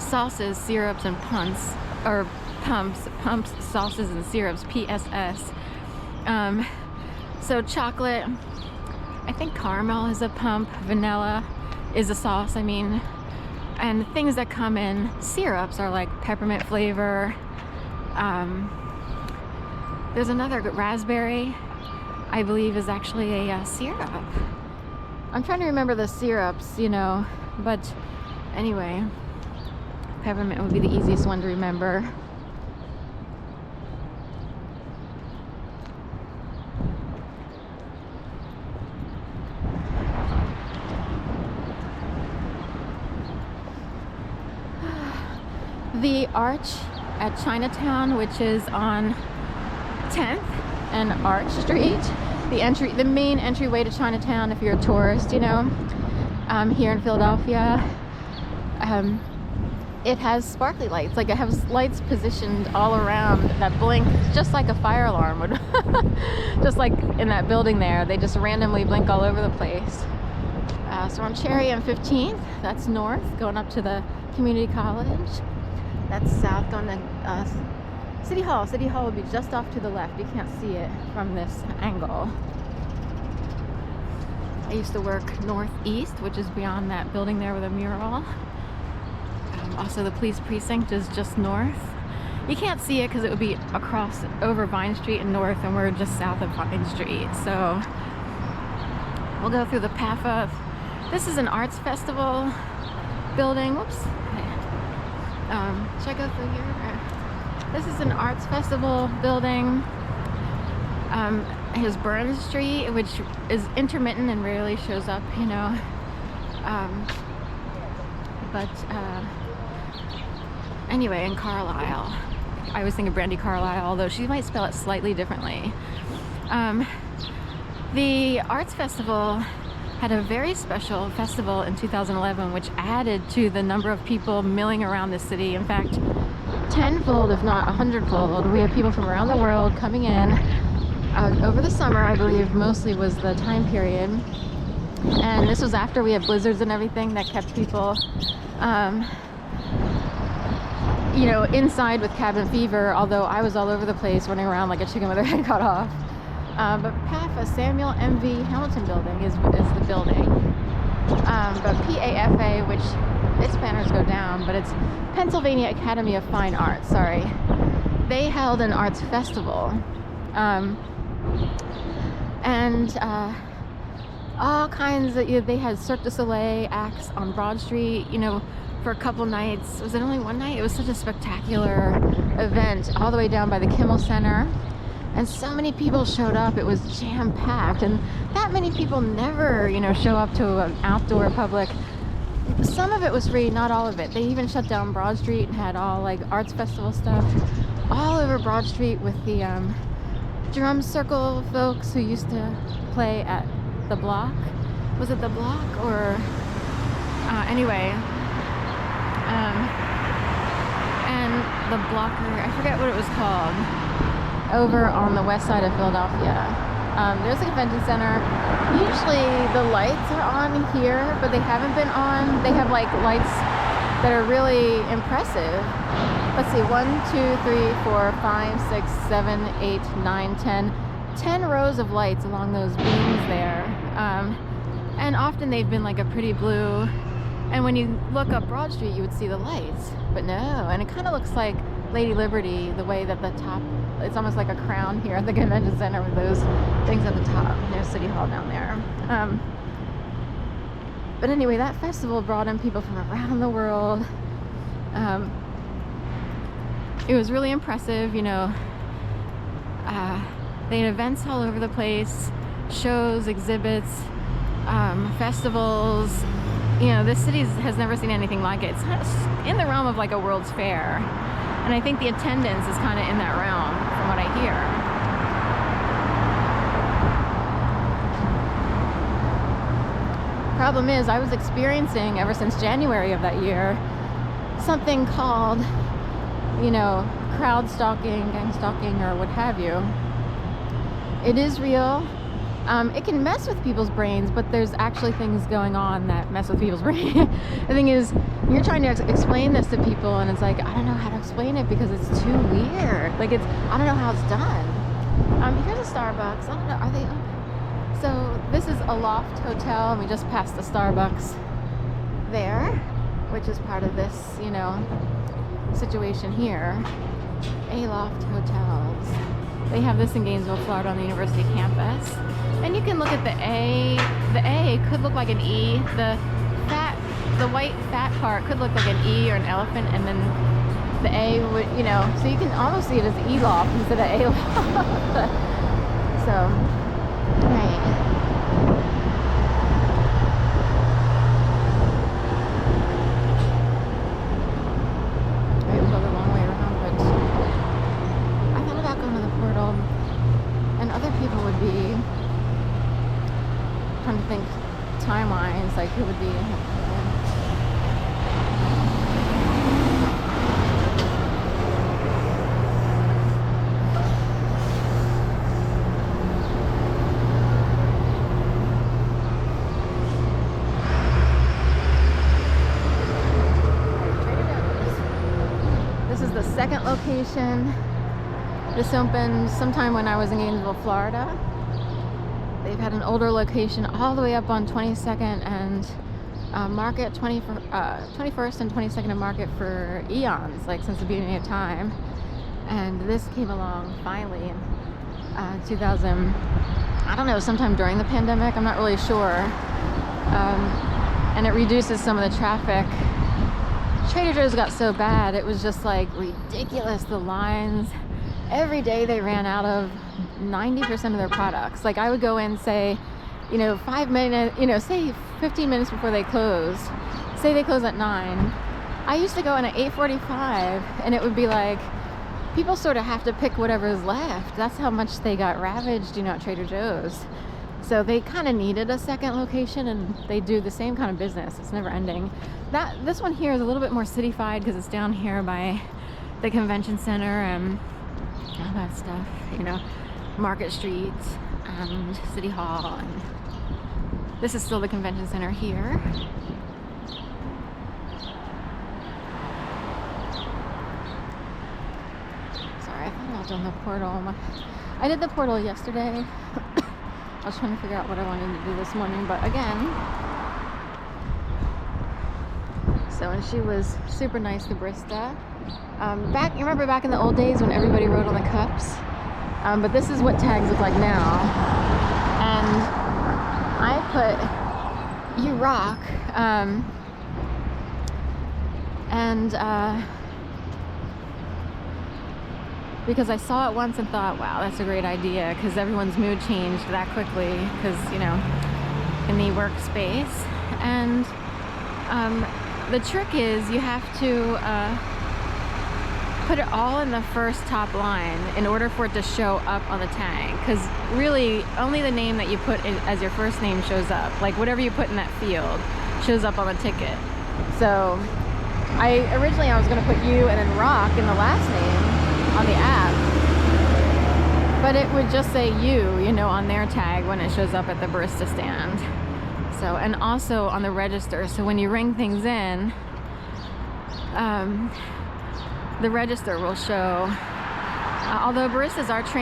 sauces, syrups, and pumps, sauces, and syrups, PSS. So chocolate, I think caramel is a pump, vanilla is a sauce, I mean, and things that come in syrups are like peppermint flavor. There's another raspberry, I believe, is actually a syrup. I'm trying to remember the syrups, you know, but anyway, peppermint would be the easiest one to remember. The Arch at Chinatown, which is on 10th and Arch Street, the main entryway to Chinatown if you're a tourist, you know, here in Philadelphia. It has sparkly lights, like it has lights positioned all around that blink just like a fire alarm would. Just like in that building there, they just randomly blink all over the place. So on Cherry and 15th, that's north, going up to the community college. That's south, going to City Hall. City Hall would be just off to the left. You can't see it from this angle. I used to work northeast, which is beyond that building there with a mural. Also, the police precinct is just north. You can't see it because it would be across over Vine Street and north, and we're just south of Vine Street. So we'll go through the PAFA. This is an arts festival building. Whoops. Should I go through here? This is an arts festival building. Here's Burns Street, which is intermittent and rarely shows up, you know. Anyway, in Carlisle, I was thinking Brandy Carlisle, although she might spell it slightly differently. The Arts Festival had a very special festival in 2011, which added to the number of people milling around the city. In fact, tenfold, if not 100-fold. We had people from around the world coming in over the summer, I believe, mostly was the time period. And this was after we had blizzards and everything that kept people, you know, inside with cabin fever, although I was all over the place running around like a chicken with her head cut off. But PAFA, Samuel M.V. Hamilton Building, is the building. But PAFA, which its banners go down, but it's Pennsylvania Academy of Fine Arts, sorry. They held an arts festival. All kinds of, you know, they had Cirque du Soleil acts on Broad Street, you know, for a couple nights. Was it only one night? It was such a spectacular event, all the way down by the Kimmel Center. And so many people showed up, it was jam-packed, and that many people never, you know, show up to an outdoor public. Some of it was free, not all of it. They even shut down Broad Street and had all like arts festival stuff all over Broad Street with the drum circle folks who used to play at the Block. Was it the Block or anyway? And the Blocker, I forget what it was called, over on the west side of Philadelphia. There's a convention center. Usually the lights are on here, but they haven't been on. They have like lights that are really impressive. Let's see, 1, 2, 3, 4, 5, 6, 7, 8, 9, 10. 10 rows of lights along those beams there. And often they've been like a pretty blue. And when you look up Broad Street, you would see the lights. But no, and it kind of looks like Lady Liberty, the way that the top, it's almost like a crown here at the convention center with those things at the top. There's City Hall down there. But anyway, that festival brought in people from around the world. It was really impressive, you know. They had events all over the place, shows, exhibits, festivals. You know, this city has never seen anything like it. It's in the realm of like a World's Fair. And I think the attendance is kind of in that realm, from what I hear. Problem is, I was experiencing, ever since January of that year, something called, you know, crowd stalking, gang stalking, or what have you. It is real. It can mess with people's brains, but there's actually things going on that mess with people's brains. The thing is, you're trying to explain this to people, and it's like, I don't know how to explain it because it's too weird. Like, I don't know how it's done. Here's a Starbucks. I don't know, are they open? So this is Aloft Hotel, and we just passed the Starbucks there, which is part of this, you know, situation here. Aloft Hotels. They have this in Gainesville, Florida, on the university campus. And you can look at the A. The A could look like an E. The white fat part could look like an E or an elephant, and then the A would, you know, so you can almost see it as E-loft instead of A-loft. So, right. Trying to think time-wise, like who would be This is the second location. This opened sometime when I was in Gainesville, Florida. They've had an older location all the way up on 22nd and Market, 21st and 22nd and Market for eons, like since the beginning of time. And this came along finally in 2000, I don't know, sometime during the pandemic, I'm not really sure. And it reduces some of the traffic. Trader Joe's got so bad, it was just like ridiculous, the lines. Every day they ran out of 90% of their products. Like I would go in, say, you know, 5 minutes, you know, say 15 minutes before they close. Say they close at 9. I used to go in at 8:45, and it would be like, people sort of have to pick whatever's left. That's how much they got ravaged, you know, at Trader Joe's. So they kind of needed a second location, and they do the same kind of business. It's never ending. This one here is a little bit more city-fied because it's down here by the convention center and all that stuff, you know, Market Street and City Hall. And this is still the convention center here. Sorry, I thought I'd done the portal. I did the portal yesterday. I was trying to figure out what I wanted to do this morning, but again, so, and she was super nice, the barista. You remember back in the old days when everybody wrote on the cups? But this is what tags look like now. And I put "You Rock," because I saw it once and thought, wow, that's a great idea, because everyone's mood changed that quickly, because, you know, in the workspace. And the trick is you have to put it all in the first top line in order for it to show up on the tag, because really only the name that you put in as your first name shows up. Like whatever you put in that field shows up on the ticket. So originally I was going to put "You" and then "Rock" in the last name on the app, but it would just say "You," you know, on their tag when it shows up at the barista stand. So, and also on the register, so when you ring things in, the register will show, although baristas are trained